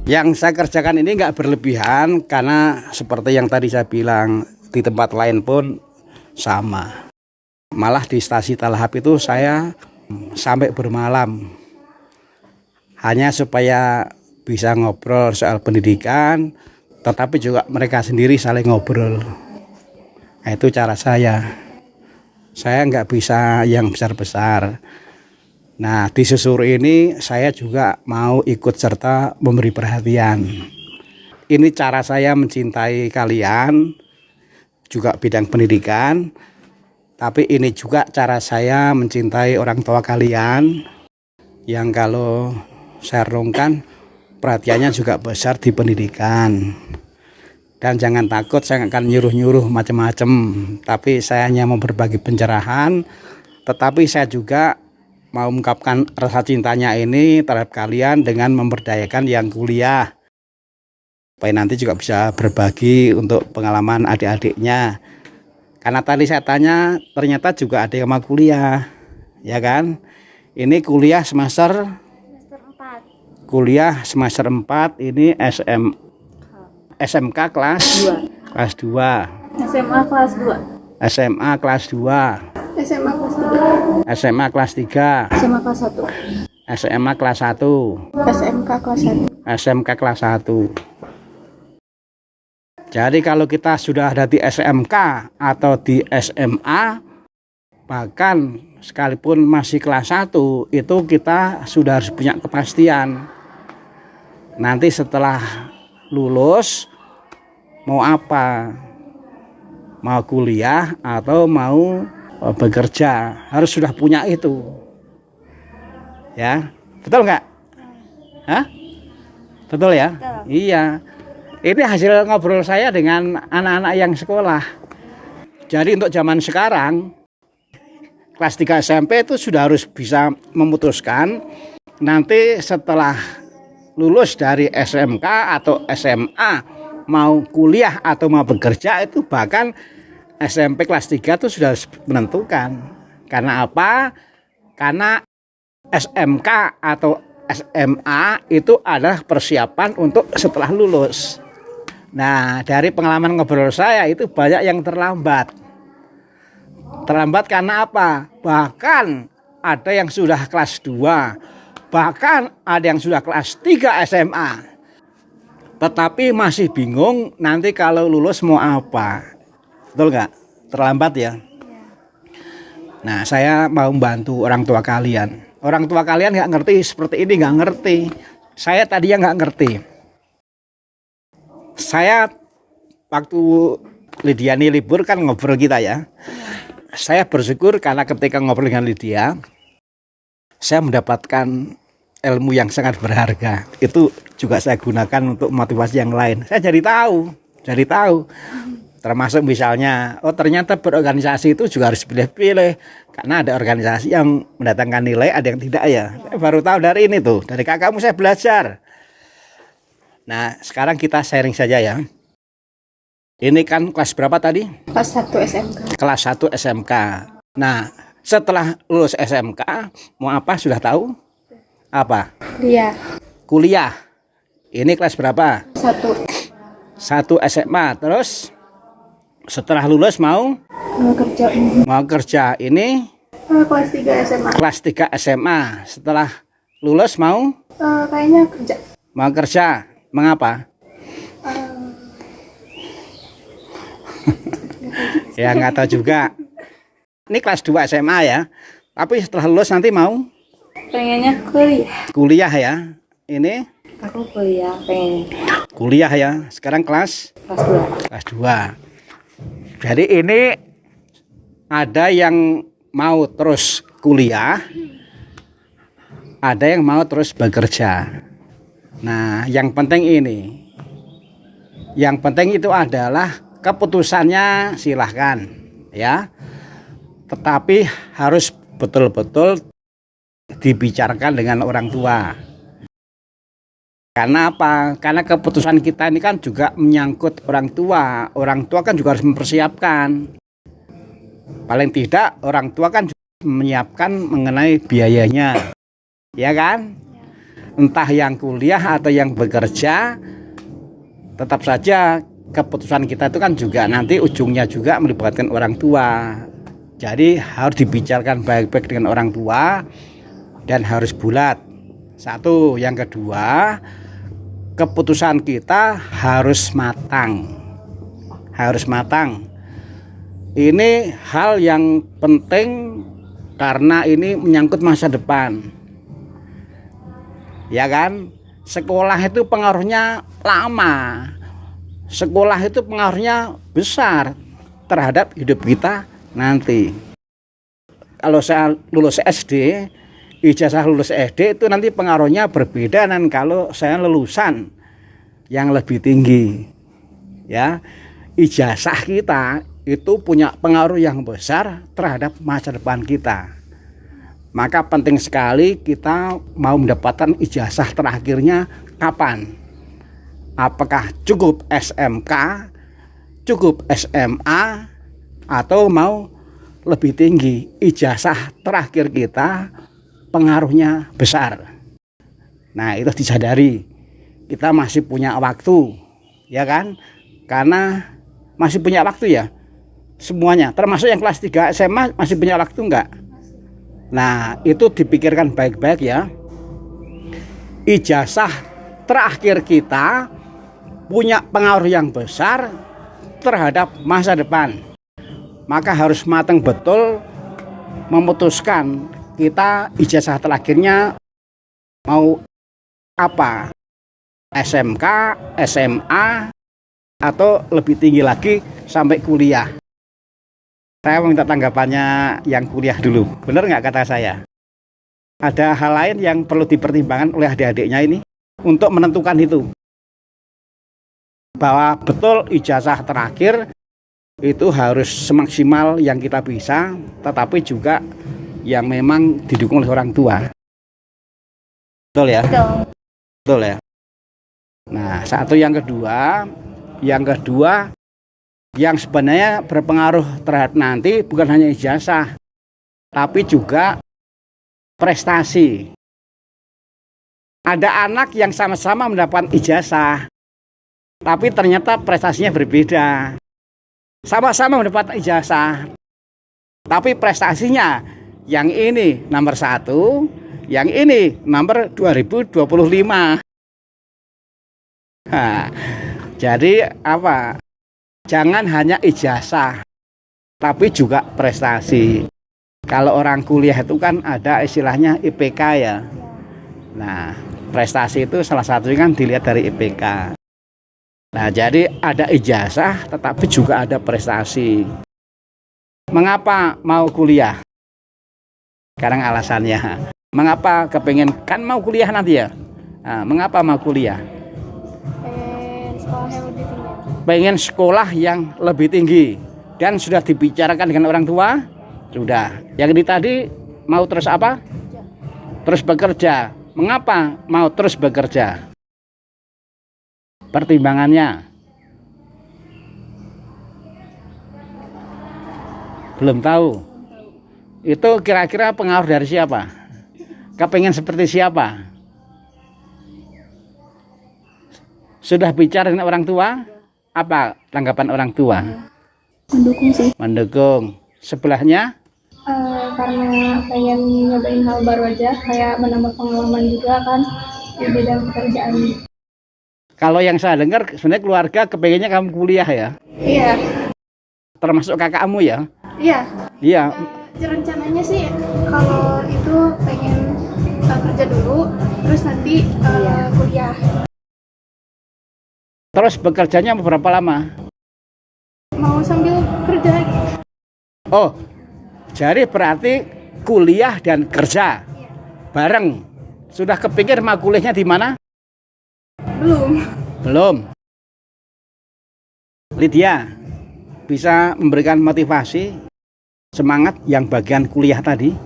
Yang saya kerjakan ini nggak berlebihan, karena seperti yang tadi saya bilang, di tempat lain pun sama. Malah di stasi Talahap itu saya sampai bermalam, hanya supaya bisa ngobrol soal pendidikan, tetapi juga mereka sendiri saling ngobrol. Nah, itu cara saya. Saya nggak bisa yang besar-besar. Nah, di Susur ini saya juga mau ikut serta memberi perhatian. Ini cara saya mencintai kalian, juga bidang pendidikan. Tapi ini juga cara saya mencintai orang tua kalian, yang kalau saya renungkan perhatiannya juga besar di pendidikan. Dan jangan takut, saya akan nyuruh-nyuruh macam-macam. Tapi saya hanya mau berbagi pencerahan. Tetapi saya juga mau mengungkapkan rasa cintanya ini terhadap kalian dengan memberdayakan yang kuliah, supaya nanti juga bisa berbagi untuk pengalaman adik-adiknya. Karena tadi saya tanya, ternyata juga ada yang mau kuliah, ya kan? Ini kuliah semester 4. Kuliah semester 4, ini SMK kelas 2. Kelas 2. SMA kelas 2. SMA kelas 2. SMA kelas 3. SMA kelas 3. SMA kelas 1. SMA kelas 1. SMK kelas 1. SMK kelas 1. Jadi kalau kita sudah ada di SMK atau di SMA, bahkan sekalipun masih kelas 1, itu kita sudah harus punya kepastian. Nanti setelah lulus mau apa? Mau kuliah atau mau bekerja, harus sudah punya itu, ya, betul nggak? Hah? Betul ya? Betul. Iya, ini hasil ngobrol saya dengan anak-anak yang sekolah. Jadi untuk zaman sekarang, kelas 3 SMP itu sudah harus bisa memutuskan nanti setelah lulus dari SMK atau SMA mau kuliah atau mau bekerja, itu bahkan SMP kelas 3 itu sudah menentukan. Karena apa? Karena SMK atau SMA itu adalah persiapan untuk setelah lulus. Nah, dari pengalaman ngobrol saya itu banyak yang terlambat. Terlambat karena apa? Bahkan ada yang sudah kelas 2, bahkan ada yang sudah kelas 3 SMA. Tetapi masih bingung nanti kalau lulus mau apa. Betul nggak? Terlambat ya? Nah, saya mau membantu orang tua kalian. Orang tua kalian nggak ngerti seperti ini, nggak ngerti. Saya tadi yang nggak ngerti. Saya waktu Lydia ini libur kan ngobrol kita ya. Saya bersyukur karena ketika ngobrol dengan Lydia, saya mendapatkan ilmu yang sangat berharga. Itu juga saya gunakan untuk motivasi yang lain. Saya jadi tahu. Termasuk misalnya, oh ternyata berorganisasi itu juga harus pilih-pilih. Karena ada organisasi yang mendatangkan nilai, ada yang tidak ya. Saya baru tahu dari ini tuh, dari kakakmu saya belajar. Nah, sekarang kita sharing saja ya. Ini kan kelas berapa tadi? Kelas 1 SMK. Kelas 1 SMK. Nah, setelah lulus SMK, mau apa sudah tahu? Apa? Kuliah. Ini kelas berapa? 1. 1 SMA. Terus setelah lulus mau kerja. Ini kelas 3 SMA. Kelas 3 SMA. Setelah lulus mau Kayaknya kerja. Mau kerja. Mengapa? Ya nggak tahu juga. Ini kelas 2 SMA ya. Tapi setelah lulus nanti mau Pengennya kuliah. Kuliah ya. Ini Aku kuliah pengen. Kuliah ya. Sekarang kelas 2. Kelas 2. Jadi ini ada yang mau terus kuliah, ada yang mau terus bekerja. Nah, yang penting ini, yang penting itu adalah keputusannya silahkan ya, tetapi harus betul-betul dibicarakan dengan orang tua. Karena apa? Karena keputusan kita ini kan juga menyangkut orang tua. Orang tua kan juga harus mempersiapkan. Paling tidak orang tua kan juga menyiapkan mengenai biayanya. Ya kan? Entah yang kuliah atau yang bekerja, tetap saja keputusan kita itu kan juga nanti ujungnya juga melibatkan orang tua. Jadi harus dibicarakan baik-baik dengan orang tua dan harus bulat. Satu, yang kedua, keputusan kita harus matang. Harus matang. Ini hal yang penting karena ini menyangkut masa depan. Ya kan? Sekolah itu pengaruhnya lama. Sekolah itu pengaruhnya besar terhadap hidup kita nanti. Kalau saya lulus SD, ijazah lulus SD itu nanti pengaruhnya berbeda dengan kalau saya lulusan yang lebih tinggi. Ya, ijazah kita itu punya pengaruh yang besar terhadap masa depan kita. Maka penting sekali kita mau mendapatkan ijazah terakhirnya kapan? Apakah cukup SMK, cukup SMA, atau mau lebih tinggi? Ijazah terakhir kita pengaruhnya besar. Nah, itu disadari. Kita masih punya waktu, ya kan? Karena masih punya waktu ya. Semuanya, termasuk yang kelas 3 SMA masih punya waktu enggak? Nah, itu dipikirkan baik-baik ya. Ijazah terakhir kita punya pengaruh yang besar terhadap masa depan. Maka harus matang betul memutuskan kita ijazah terakhirnya mau apa? SMK, SMA, atau lebih tinggi lagi sampai kuliah. Saya minta tanggapannya yang kuliah dulu. Benar nggak kata saya? Ada hal lain yang perlu dipertimbangkan oleh adik-adiknya ini untuk menentukan itu. Bahwa betul ijazah terakhir itu harus semaksimal yang kita bisa, tetapi juga yang memang didukung oleh orang tua. Betul ya? Betul ya? Nah, satu yang kedua yang sebenarnya berpengaruh terhadap nanti bukan hanya ijazah, tapi juga prestasi. Ada anak yang sama-sama mendapat ijazah, tapi ternyata prestasinya berbeda. Sama-sama mendapat ijazah, tapi prestasinya yang ini nomor 1, yang ini nomor 2025. Nah, jadi apa? Jangan hanya ijazah, tapi juga prestasi. Kalau orang kuliah itu kan ada istilahnya IPK ya. Nah, prestasi itu salah satunya kan dilihat dari IPK. Nah, jadi ada ijazah tetapi juga ada prestasi. Mengapa mau kuliah? Sekarang alasannya. Mengapa kepengen kan mau kuliah nanti ya? Nah, mengapa mau kuliah? Pengen sekolah yang lebih tinggi dan sudah dibicarakan dengan orang tua. Sudah. Yang ini tadi mau terus apa? Terus bekerja. Mengapa mau terus bekerja? Pertimbangannya belum tahu. Itu kira-kira pengaruh dari siapa? Kepengen seperti siapa? Sudah bicara dengan orang tua? Apa tanggapan orang tua? Mendukung sih. Mendukung. Sebelahnya? Karena pengen nyobain hal baru aja, kayak menambah pengalaman juga kan di bidang pekerjaan. Kalau yang saya dengar sebenarnya keluarga kepengennya kamu kuliah ya? Iya. Termasuk kakakmu ya? Iya. Iya. Rencananya sih kalau itu pengen kerja dulu, terus nanti kuliah. Terus bekerjanya berapa lama? Mau sambil kerja lagi. Oh, jadi berarti kuliah dan kerja bareng. Sudah kepikir mau kuliahnya di mana? Belum. Lydia, bisa memberikan motivasi, semangat yang bagian kuliah tadi,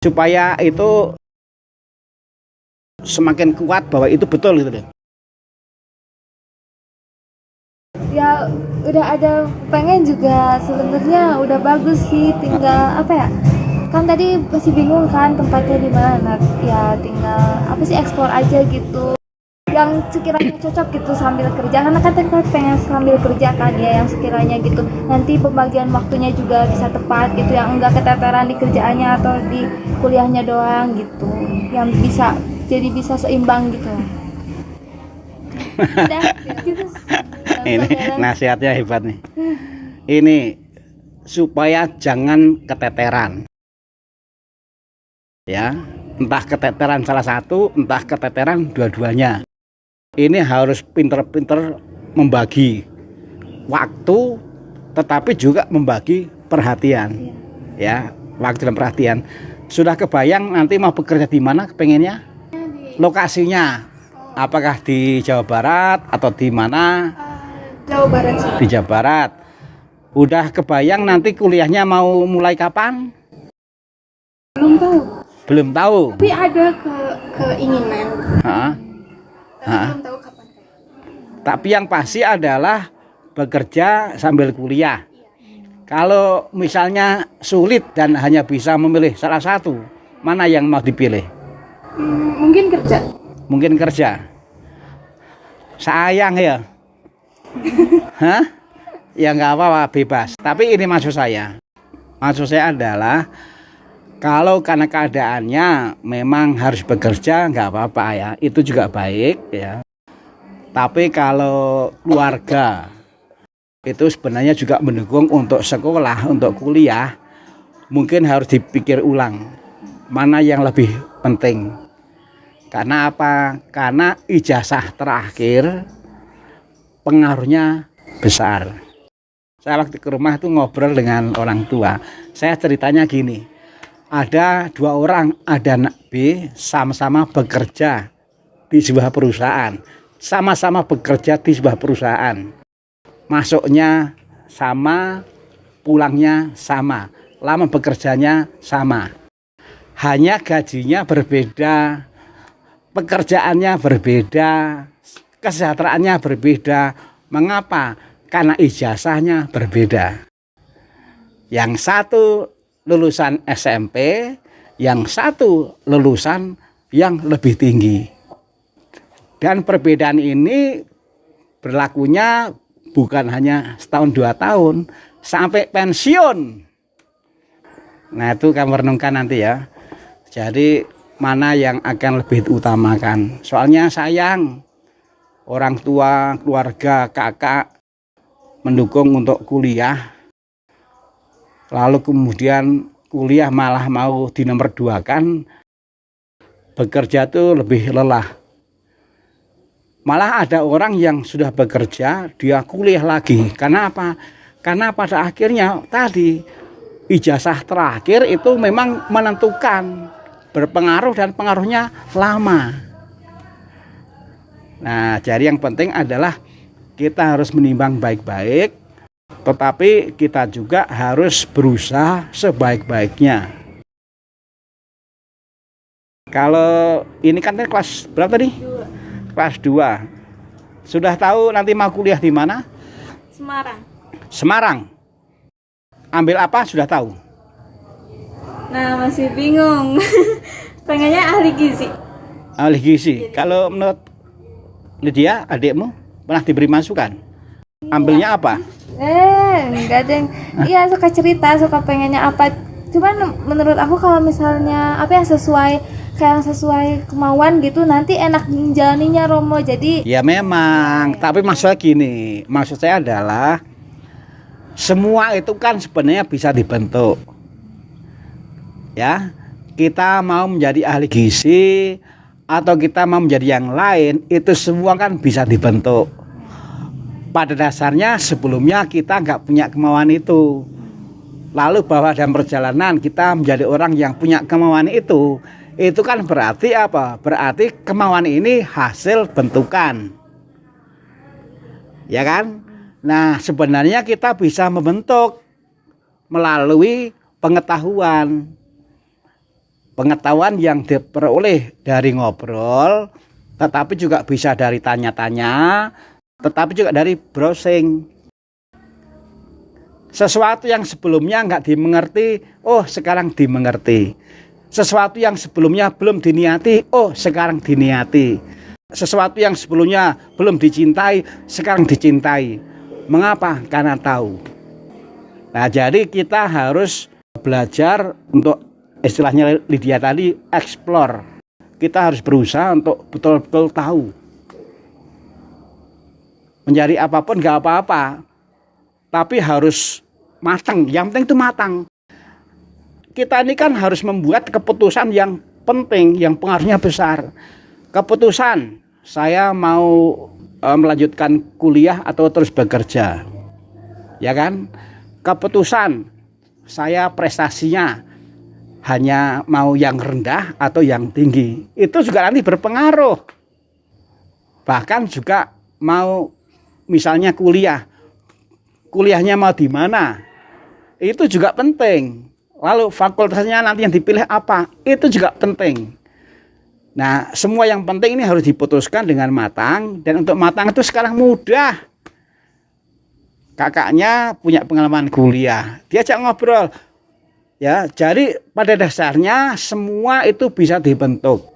supaya itu semakin kuat bahwa itu betul gitu deh. Ya udah ada pengen juga sebenarnya udah bagus sih, tinggal apa ya, kan tadi masih bingung kan tempatnya di mana, ya tinggal apa sih eksplor aja gitu yang sekiranya cocok gitu sambil kerja, karena kan tadi pengen sambil kerja kan ya, yang sekiranya gitu nanti pembagian waktunya juga bisa tepat gitu, yang enggak keteteran di kerjaannya atau di kuliahnya doang gitu, yang bisa jadi bisa seimbang gitu. Udah gitu. Ini nasihatnya hebat nih. Ini supaya jangan keteteran. Ya, entah keteteran salah satu, entah keteteran dua-duanya. Ini harus pinter-pinter membagi waktu, tetapi juga membagi perhatian. Ya, waktu dan perhatian. Sudah kebayang nanti mau bekerja di mana kepengennya? Lokasinya, apakah di Jawa Barat atau di mana? Jawa Barat sih. Di Jawa Barat. Udah kebayang nanti kuliahnya mau mulai kapan? Belum tahu. Belum tahu. Tapi ada keinginan. Tapi belum tahu kapan. Tapi yang pasti adalah bekerja sambil kuliah. Kalau misalnya sulit dan hanya bisa memilih salah satu, mana yang mau dipilih? Mungkin kerja. Mungkin kerja. Sayang ya. Hah? Ya nggak apa-apa, bebas. Tapi ini maksud saya adalah kalau karena keadaannya memang harus bekerja, nggak apa-apa ya, itu juga baik ya. Tapi kalau keluarga itu sebenarnya juga mendukung untuk sekolah, untuk kuliah, mungkin harus dipikir ulang mana yang lebih penting. Karena apa? Karena ijazah terakhir pengaruhnya besar. Saya waktu ke rumah itu ngobrol dengan orang tua. Saya ceritanya gini, ada dua orang, ada anak B, sama-sama bekerja di sebuah perusahaan. Sama-sama bekerja di sebuah perusahaan. Masuknya sama, pulangnya sama, lama bekerjanya sama. Hanya gajinya berbeda, pekerjaannya berbeda, kesejahteraannya berbeda. Mengapa? Karena ijazahnya berbeda. Yang satu lulusan SMP, yang satu lulusan yang lebih tinggi. Dan perbedaan ini berlakunya bukan hanya setahun 2 tahun, sampai pensiun. Nah itu kamu renungkan nanti ya. Jadi mana yang akan lebih diutamakan. Soalnya sayang, orang tua, keluarga, kakak mendukung untuk kuliah, lalu kemudian kuliah malah mau di nomor 2 kan, bekerja tuh lebih lelah. Malah ada orang yang sudah bekerja, dia kuliah lagi. Karena apa? Karena pada akhirnya tadi ijazah terakhir itu memang menentukan, berpengaruh dan pengaruhnya lama. Nah, jadi yang penting adalah kita harus menimbang baik-baik, tetapi kita juga harus berusaha sebaik-baiknya. Kalau ini kan kelas berapa tadi? Kelas 2. Sudah tahu nanti mau kuliah di mana? Semarang. Semarang. Ambil apa sudah tahu? Nah, masih bingung. Pengennya ahli gizi. Ahli gizi. Kalau menurut Lydia, adikmu pernah diberi masukan? Ambilnya apa? Enggak ada yang. Iya, suka cerita, suka pengennya apa. Cuman menurut aku kalau misalnya apa yang sesuai kemauan gitu, nanti enak jalaninya Romo. Jadi ya memang, tapi maksudnya gini, maksud saya adalah semua itu kan sebenarnya bisa dibentuk. Ya, kita mau menjadi ahli gizi atau kita mau menjadi yang lain, itu semua kan bisa dibentuk. Pada dasarnya sebelumnya kita nggak punya kemauan itu. Lalu bahwa dalam perjalanan kita menjadi orang yang punya kemauan itu kan berarti apa? Berarti kemauan ini hasil bentukan. Ya kan? Nah, sebenarnya kita bisa membentuk melalui pengetahuan. Pengetahuan yang diperoleh dari ngobrol, tetapi juga bisa dari tanya-tanya, tetapi juga dari browsing. Sesuatu yang sebelumnya nggak dimengerti, oh sekarang dimengerti. Sesuatu yang sebelumnya belum diniati, oh sekarang diniati. Sesuatu yang sebelumnya belum dicintai, sekarang dicintai. Mengapa? Karena tahu. Nah, jadi kita harus belajar untuk, istilahnya Lydia tadi, explore. Kita harus berusaha untuk betul-betul tahu. Mencari apapun nggak apa-apa, tapi harus matang. Yang penting itu matang. Kita ini kan harus membuat keputusan yang penting, yang pengaruhnya besar. Keputusan, saya mau melanjutkan kuliah atau terus bekerja. Ya kan? Keputusan, saya prestasinya hanya mau yang rendah atau yang tinggi. Itu juga nanti berpengaruh. Bahkan juga mau misalnya kuliahnya mau di mana, itu juga penting. Lalu fakultasnya nanti yang dipilih apa, itu juga penting. Nah, semua yang penting ini harus diputuskan dengan matang. Dan untuk matang itu sekarang mudah. Kakaknya punya pengalaman kuliah, diajak ngobrol. Ya, jadi pada dasarnya semua itu bisa dibentuk.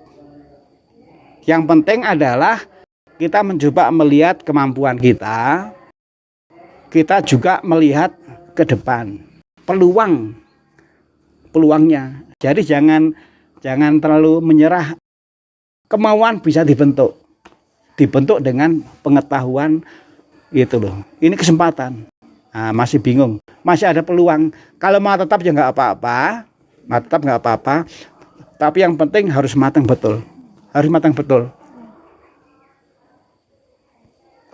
Yang penting adalah kita mencoba melihat kemampuan kita. Kita juga melihat ke depan peluangnya. Jadi jangan terlalu menyerah. Kemauan bisa dibentuk dengan pengetahuan gitu loh. Ini kesempatan. Nah, masih bingung, masih ada peluang. Kalau mau tetap ya nggak apa-apa, tapi yang penting harus matang betul.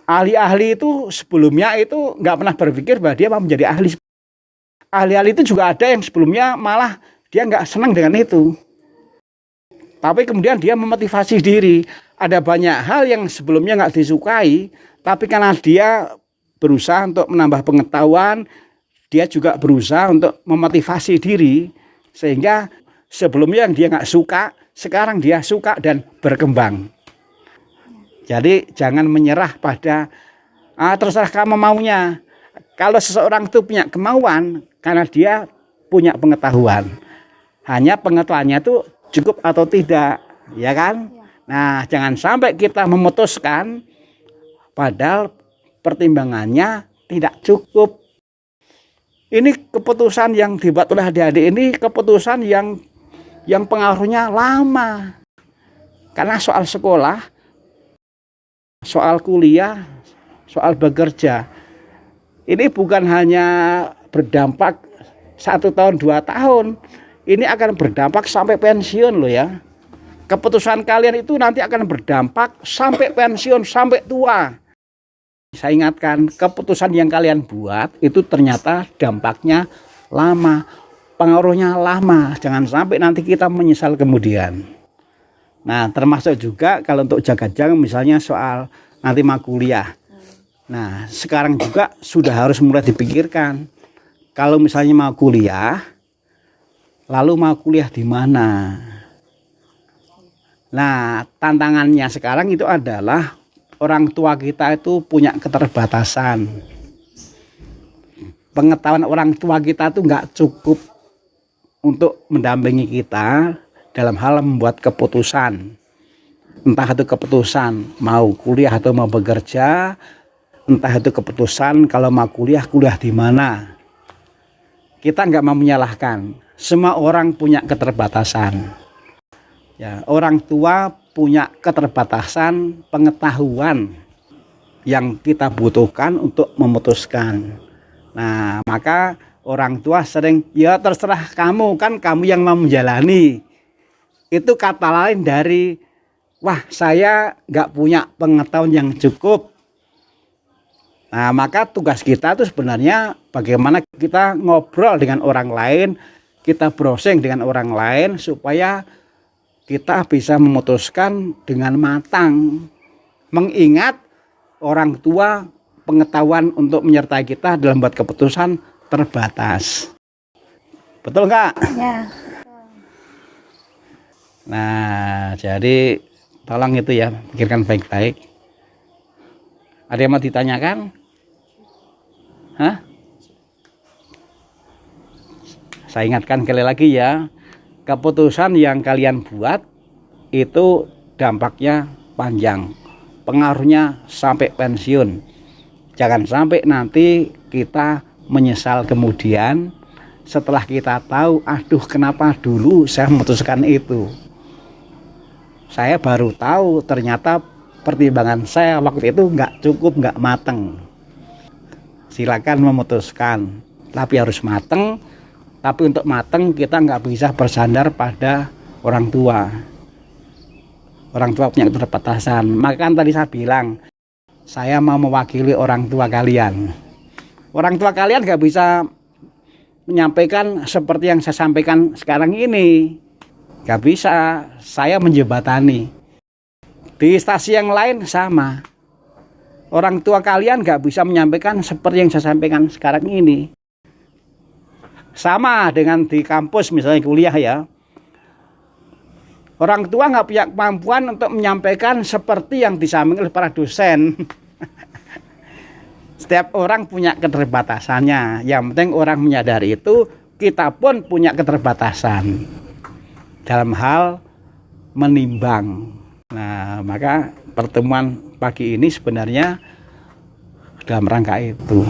Ahli-ahli itu sebelumnya itu nggak pernah berpikir bahwa dia mau menjadi ahli. Ahli-ahli itu juga ada yang sebelumnya malah dia nggak senang dengan itu. Tapi kemudian dia memotivasi diri. Ada banyak hal yang sebelumnya nggak disukai, tapi karena dia berusaha untuk menambah pengetahuan, dia juga berusaha untuk memotivasi diri. Sehingga sebelumnya yang dia nggak suka, sekarang dia suka dan berkembang. Jadi jangan menyerah pada terserah kamu maunya. Kalau seseorang itu punya kemauan karena dia punya pengetahuan. Hanya pengetahuannya itu cukup atau tidak, ya kan? Nah, jangan sampai kita memutuskan padahal pertimbangannya tidak cukup. Ini keputusan yang dibuat oleh adik-adik ini keputusan yang pengaruhnya lama. Karena soal sekolah, soal kuliah, soal bekerja, ini bukan hanya berdampak 1 tahun 2 tahun, ini akan berdampak sampai pensiun loh ya. Keputusan kalian itu nanti akan berdampak sampai pensiun, sampai tua. Saya ingatkan, keputusan yang kalian buat itu ternyata dampaknya lama, pengaruhnya lama. Jangan sampai nanti kita menyesal kemudian. Nah, termasuk juga kalau untuk jaga-jaga misalnya soal nanti mau kuliah. Nah, sekarang juga sudah harus mulai dipikirkan. Kalau misalnya mau kuliah, lalu mau kuliah di mana? Nah, tantangannya sekarang itu adalah orang tua kita itu punya keterbatasan. Pengetahuan orang tua kita itu nggak cukup untuk mendampingi kita dalam hal membuat keputusan. Entah itu keputusan mau kuliah atau mau bekerja, entah itu keputusan kalau mau kuliah di mana. Kita nggak mau menyalahkan. Semua orang punya keterbatasan. Ya, orang tua punya keterbatasan pengetahuan yang kita butuhkan untuk memutuskan. Nah, maka orang tua sering, ya terserah kamu, kan kamu yang mau menjalani. Itu kata lain dari, wah saya nggak punya pengetahuan yang cukup. Nah, maka tugas kita itu sebenarnya bagaimana kita ngobrol dengan orang lain, kita browsing dengan orang lain supaya kita bisa memutuskan dengan matang. Mengingat orang tua pengetahuan untuk menyertai kita dalam buat keputusan terbatas. Betul nggak? Ya. Nah, jadi tolong itu ya, pikirkan baik-baik. Ada yang mau ditanyakan? Hah? Saya ingatkan sekali lagi ya, keputusan yang kalian buat itu dampaknya panjang, pengaruhnya sampai pensiun. Jangan sampai nanti kita menyesal kemudian setelah kita tahu, aduh kenapa dulu saya memutuskan itu. Saya baru tahu ternyata pertimbangan saya waktu itu nggak cukup, nggak mateng. Silakan memutuskan, tapi harus mateng. Tapi untuk mateng kita nggak bisa bersandar pada orang tua. Orang tua punya keterbatasan. Maka kan tadi saya bilang, saya mau mewakili orang tua kalian. Orang tua kalian nggak bisa menyampaikan seperti yang saya sampaikan sekarang ini. Nggak bisa, saya menjembatani. Di stasi yang lain sama. Orang tua kalian nggak bisa menyampaikan seperti yang saya sampaikan sekarang ini. Sama dengan di kampus misalnya kuliah ya. Orang tua nggak punya kemampuan untuk menyampaikan seperti yang disampaikan oleh para dosen. Setiap orang punya keterbatasannya. Yang penting orang menyadari itu, kita pun punya keterbatasan dalam hal menimbang. Nah, maka pertemuan pagi ini sebenarnya dalam rangka itu.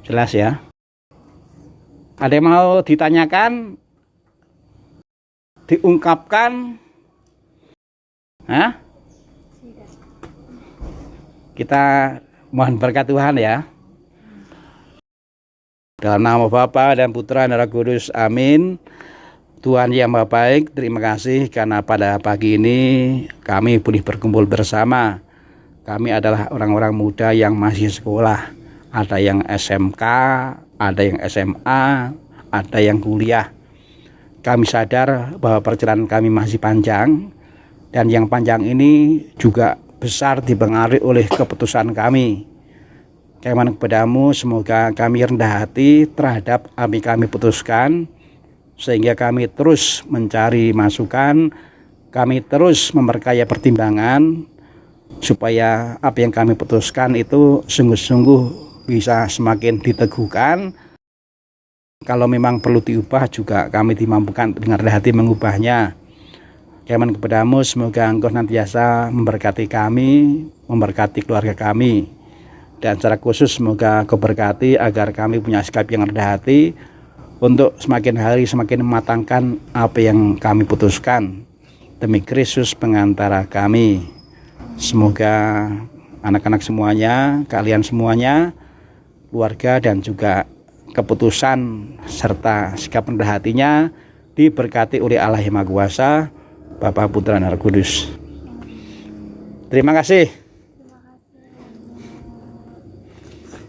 Jelas ya? Ada yang mau ditanyakan? Diungkapkan? Hah? Kita mohon berkat Tuhan ya. Dalam nama Bapa dan Putra dan Roh Kudus, amin. Tuhan yang Maha Baik, terima kasih karena pada pagi ini kami boleh berkumpul bersama. Kami adalah orang-orang muda yang masih sekolah. Ada yang SMK, ada yang SMA, ada yang kuliah. Kami sadar bahwa perjalanan kami masih panjang, dan yang panjang ini juga besar dipengaruhi oleh keputusan kami. Kami kepadamu, semoga kami rendah hati terhadap apa yang kami putuskan, sehingga kami terus mencari masukan, kami terus memperkaya pertimbangan, supaya apa yang kami putuskan itu sungguh-sungguh bisa semakin diteguhkan. Kalau memang perlu diubah juga kami dimampukan dengan rendah hati mengubahnya. Kami kepadamu, semoga Engkau nantiasa memberkati kami, memberkati keluarga kami. Dan secara khusus semoga Engkau berkati agar kami punya sikap yang rendah hati, untuk semakin hari semakin mematangkan apa yang kami putuskan demi Kristus pengantara kami. Semoga anak-anak semuanya, kalian semuanya, keluarga dan juga keputusan serta sikap rendah hatinya diberkati oleh Allah yang Maha Kuasa, Bapa, Putra dan Roh Kudus. Terima kasih.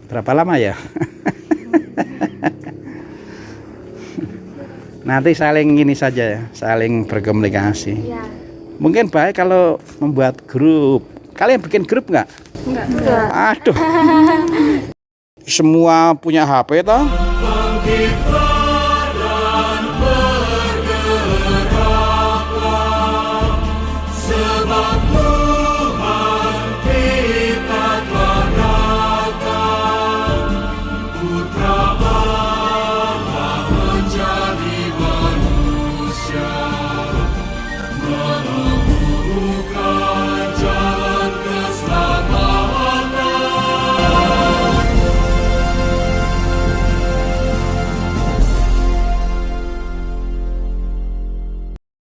Berapa lama ya? Nanti saling ini saja ya, saling berkomunikasi. Ya. Mungkin baik kalau membuat grup. Kalian bikin grup nggak? Enggak. Aduh. Semua punya HP toh?